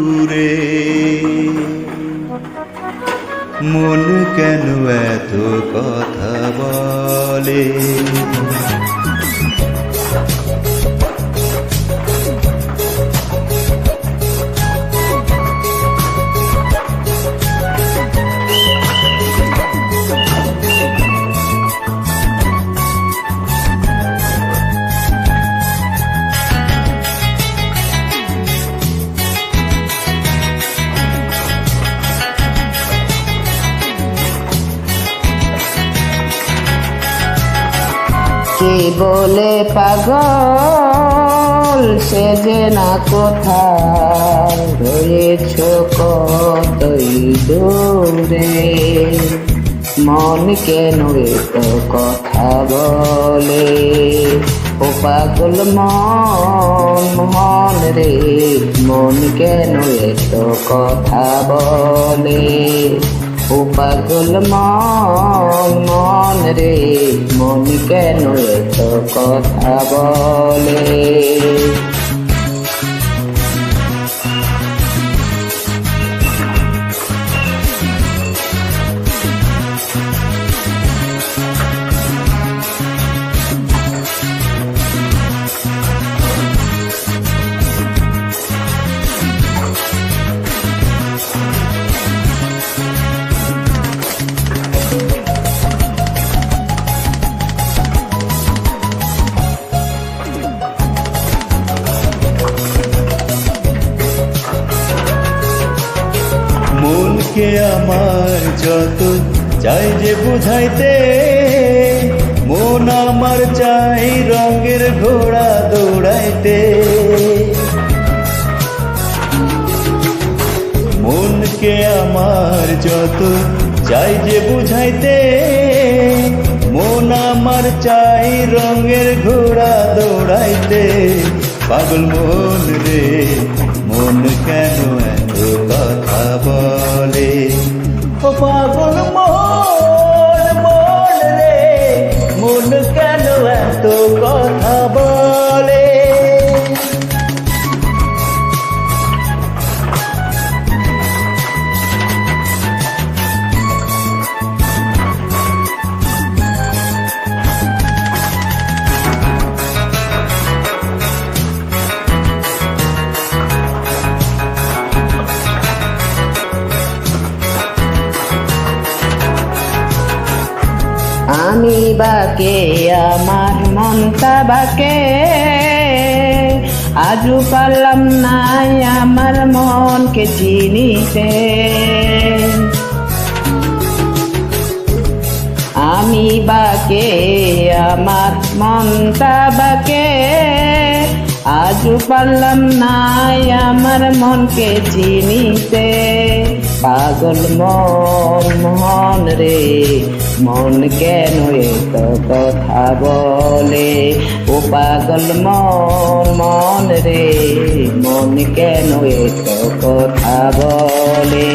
দূরে মন কেন এত কথা বলে কে বলে পাগল সে যে না কোথায় রয়েছ কতই দূরে মন কেন এত কথা বলে ও পাগল মন রে মন কেন এত কথা বলে ও পাগল মন রে মন কেন এত কথা বলে মনকে আমার যত চাই যে বুঝাইতে মন আমার চাই রঙের ঘোড়া দৌড়াইতে মনকে আমার যত চাই যে বুঝাইতে মন আমার চাই রঙের ঘোড়া দৌড়াইতে পাগল মন রে মন কেন এত কথা বলে ও পাগল মন রে মন কেন এত কথা বলে আমি বাকে আমার মনটা বাকে আজও পারলাম না আমার মনকে চিনিতে আমি বাকে আমার মনটা বাকে আজও পারলাম না আমার মনকে চিনিতে পাগল মন রে মন কেন এত কথা বলে ও পাগল মন রে মন কেন এত কথা বলে